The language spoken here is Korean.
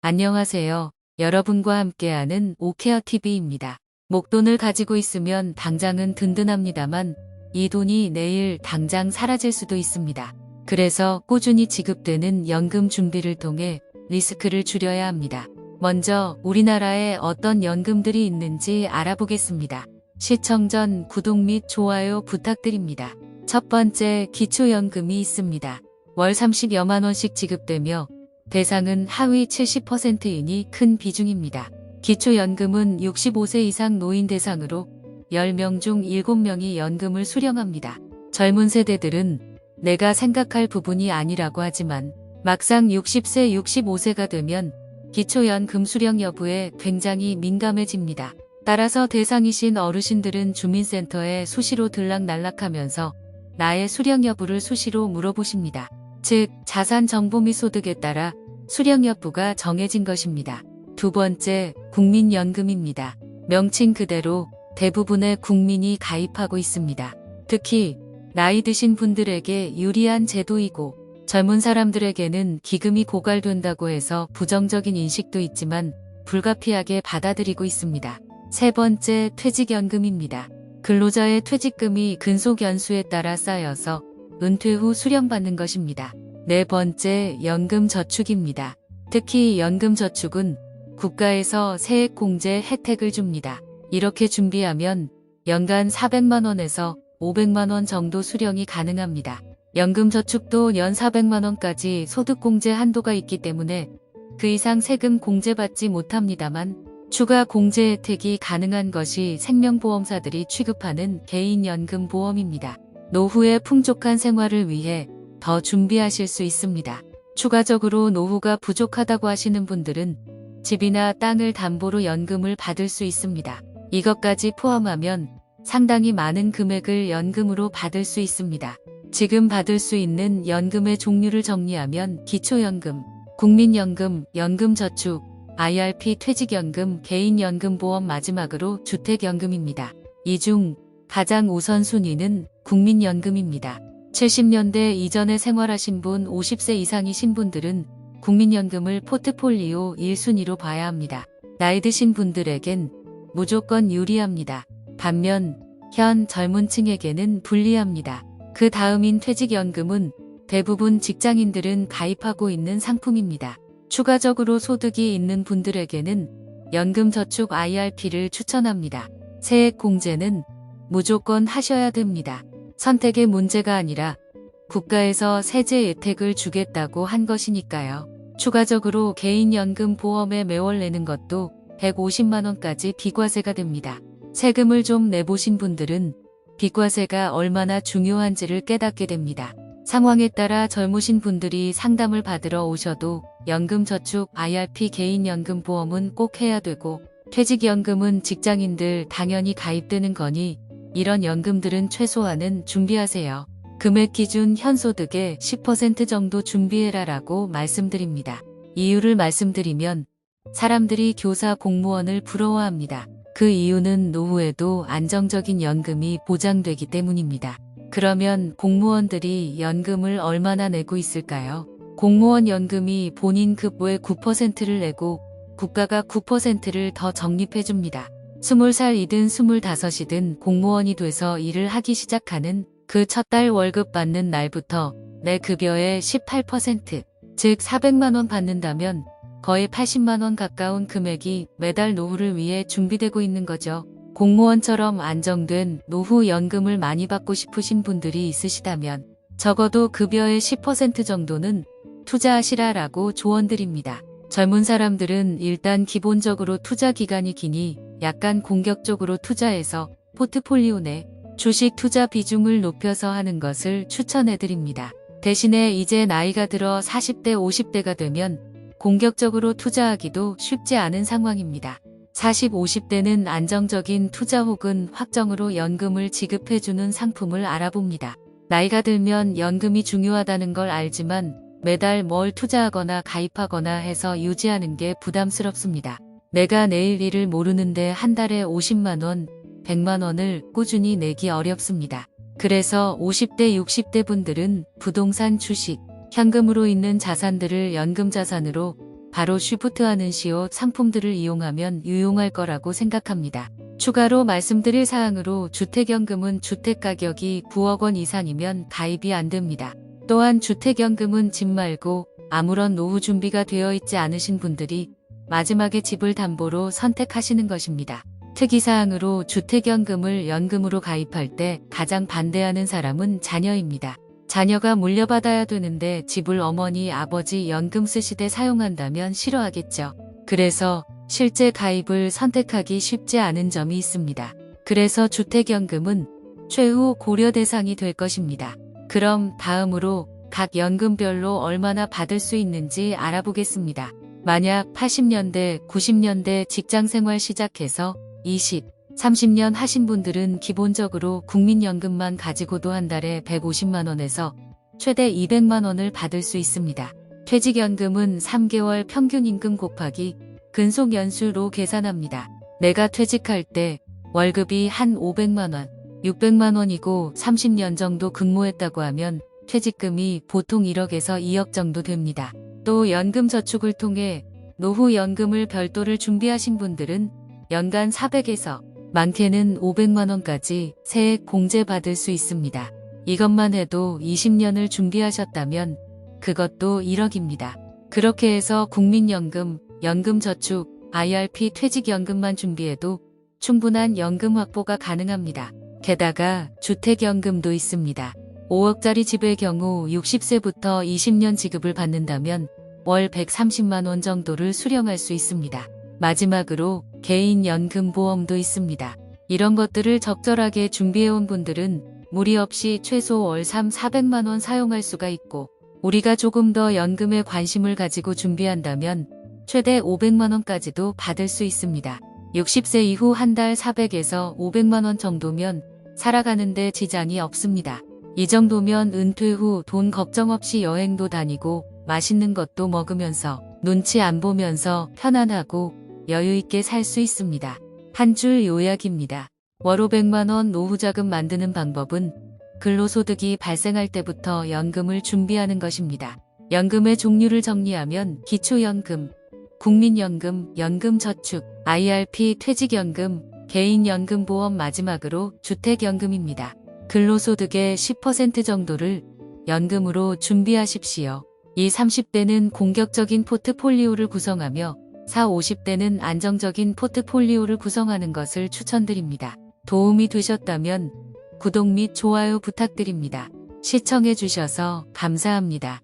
안녕하세요. 여러분과 함께하는 오케어TV입니다. 목돈을 가지고 있으면 당장은 든든합니다만 이 돈이 내일 당장 사라질 수도 있습니다. 그래서 꾸준히 지급되는 연금 준비를 통해 리스크를 줄여야 합니다. 먼저 우리나라에 어떤 연금들이 있는지 알아보겠습니다. 시청 전 구독 및 좋아요 부탁드립니다. 첫 번째, 기초연금이 있습니다. 월 30여만 원씩 지급되며 대상은 하위 70%이니 큰 비중입니다. 기초연금은 65세 이상 노인 대상으로 10명 중 7명이 연금을 수령합니다. 젊은 세대들은 내가 생각할 부분이 아니라고 하지만 막상 60세, 65세가 되면 기초연금 수령 여부에 굉장히 민감해집니다. 따라서 대상이신 어르신들은 주민센터에 수시로 들락날락하면서 나의 수령 여부를 수시로 물어보십니다. 즉, 자산 정보 및 소득에 따라 수령 여부가 정해진 것입니다. 두 번째, 국민연금입니다. 명칭 그대로 대부분의 국민이 가입하고 있습니다. 특히 나이 드신 분들에게 유리한 제도이고 젊은 사람들에게는 기금이 고갈된다고 해서 부정적인 인식도 있지만 불가피하게 받아들이고 있습니다. 세 번째, 퇴직연금입니다. 근로자의 퇴직금이 근속연수에 따라 쌓여서 은퇴 후 수령받는 것입니다. 네 번째, 연금저축입니다. 특히 연금저축은 국가에서 세액공제 혜택을 줍니다. 이렇게 준비하면 연간 400만 원에서 500만 원 정도 수령이 가능합니다. 연금저축도 연 400만 원까지 소득공제 한도가 있기 때문에 그 이상 세금 공제받지 못합니다만 추가 공제 혜택이 가능한 것이 생명보험사들이 취급하는 개인연금보험입니다. 노후의 풍족한 생활을 위해 더 준비하실 수 있습니다. 추가적으로 노후가 부족하다고 하시는 분들은 집이나 땅을 담보로 연금을 받을 수 있습니다. 이것까지 포함하면 상당히 많은 금액을 연금으로 받을 수 있습니다. 지금 받을 수 있는 연금의 종류를 정리하면 기초연금, 국민연금, 연금저축, IRP, 퇴직연금, 개인연금보험, 마지막으로 주택연금입니다. 이 중 가장 우선순위는 국민연금입니다. 70년대 이전에 생활하신 분, 50세 이상이신 분들은 국민연금을 포트폴리오 1순위로 봐야 합니다. 나이 드신 분들에겐 무조건 유리합니다. 반면 현 젊은 층에게는 불리합니다. 그 다음인 퇴직연금은 대부분 직장인들은 가입하고 있는 상품입니다. 추가적으로 소득이 있는 분들에게는 연금저축 IRP를 추천합니다. 세액공제는 무조건 하셔야 됩니다. 선택의 문제가 아니라 국가에서 세제 혜택을 주겠다고 한 것이니까요. 추가적으로 개인연금 보험에 매월 내는 것도 150만 원까지 비과세가 됩니다. 세금을 좀 내보신 분들은 비과세가 얼마나 중요한지를 깨닫게 됩니다. 상황에 따라 젊으신 분들이 상담을 받으러 오셔도 연금저축, IRP, 개인연금보험은 꼭 해야 되고 퇴직연금은 직장인들 당연히 가입되는 거니 이런 연금들은 최소한은 준비하세요. 금액 기준 현소득의 10% 정도 준비해라 라고 말씀드립니다. 이유를 말씀드리면 사람들이 교사, 공무원을 부러워합니다. 그 이유는 노후에도 안정적인 연금이 보장되기 때문입니다. 그러면 공무원들이 연금을 얼마나 내고 있을까요? 공무원 연금이 본인 급여의 9%를 내고 국가가 9%를 더 적립해줍니다. 20살이든 25이든 공무원이 돼서 일을 하기 시작하는 그 첫 달 월급 받는 날부터 내 급여의 18%, 즉 400만 원 받는다면 거의 80만 원 가까운 금액이 매달 노후를 위해 준비되고 있는 거죠. 공무원처럼 안정된 노후 연금을 많이 받고 싶으신 분들이 있으시다면 적어도 급여의 10% 정도는 투자하시라라고 조언드립니다. 젊은 사람들은 일단 기본적으로 투자 기간이 기니 약간 공격적으로 투자해서 포트폴리오 내 주식 투자 비중을 높여서 하는 것을 추천해드립니다. 대신에 이제 나이가 들어 40대, 50대가 되면 공격적으로 투자하기도 쉽지 않은 상황입니다. 40, 50대는 안정적인 투자 혹은 확정으로 연금을 지급해주는 상품을 알아봅니다. 나이가 들면 연금이 중요하다는 걸 알지만 매달 뭘 투자하거나 가입하거나 해서 유지하는 게 부담스럽습니다. 내가 내일 일을 모르는데 한 달에 50만 원, 100만 원을 꾸준히 내기 어렵습니다. 그래서 50대, 60대 분들은 부동산, 주식, 현금으로 있는 자산들을 연금자산으로 바로 쉬프트하는 시옷 상품들을 이용하면 유용할 거라고 생각합니다. 추가로 말씀드릴 사항으로 주택연금은 주택가격이 9억 원 이상이면 가입이 안 됩니다. 또한 주택연금은 집 말고 아무런 노후 준비가 되어 있지 않으신 분들이 마지막에 집을 담보로 선택하시는 것입니다. 특이사항으로 주택연금을 연금으로 가입할 때 가장 반대하는 사람은 자녀입니다. 자녀가 물려받아야 되는데 집을 어머니, 아버지 연금 쓰시되 사용한다면 싫어하겠죠. 그래서 실제 가입을 선택하기 쉽지 않은 점이 있습니다. 그래서 주택연금은 최후 고려 대상이 될 것입니다. 그럼 다음으로 각 연금별로 얼마나 받을 수 있는지 알아보겠습니다. 만약 80년대, 90년대 직장생활 시작해서 20, 30년 하신 분들은 기본적으로 국민연금만 가지고도 한 달에 150만 원에서 최대 200만 원을 받을 수 있습니다. 퇴직연금은 3개월 평균임금 곱하기 근속연수로 계산합니다. 내가 퇴직할 때 월급이 한 500만 원, 600만 원이고 30년 정도 근무했다고 하면 퇴직금이 보통 1억에서 2억 정도 됩니다. 또 연금저축을 통해 노후연금을 별도를 준비하신 분들은 연간 400에서 많게는 500만 원까지 세액 공제받을 수 있습니다. 이것만 해도 20년을 준비하셨다면 그것도 1억입니다. 그렇게 해서 국민연금, 연금저축, IRP 퇴직연금만 준비해도 충분한 연금 확보가 가능합니다. 게다가 주택연금도 있습니다. 5억짜리 집의 경우 60세부터 20년 지급을 받는다면 월 130만 원 정도를 수령할 수 있습니다. 마지막으로 개인연금보험도 있습니다. 이런 것들을 적절하게 준비해온 분들은 무리 없이 최소 월 400만 원 사용할 수가 있고, 우리가 조금 더 연금에 관심을 가지고 준비한다면 최대 500만 원까지도 받을 수 있습니다. 60세 이후 한 달 400에서 500만 원 정도면 살아가는데 지장이 없습니다. 이 정도면 은퇴 후 돈 걱정 없이 여행도 다니고 맛있는 것도 먹으면서 눈치 안 보면서 편안하고 여유 있게 살 수 있습니다. 한 줄 요약입니다. 월 500만 원 노후자금 만드는 방법은 근로소득이 발생할 때부터 연금을 준비하는 것입니다. 연금의 종류를 정리하면 기초연금, 국민연금, 연금저축, IRP 퇴직연금, 개인연금보험, 마지막으로 주택연금입니다. 근로소득의 10% 정도를 연금으로 준비하십시오. 이 30대는 공격적인 포트폴리오를 구성하며 40, 50대는 안정적인 포트폴리오를 구성하는 것을 추천드립니다. 도움이 되셨다면 구독 및 좋아요 부탁드립니다. 시청해 주셔서 감사합니다.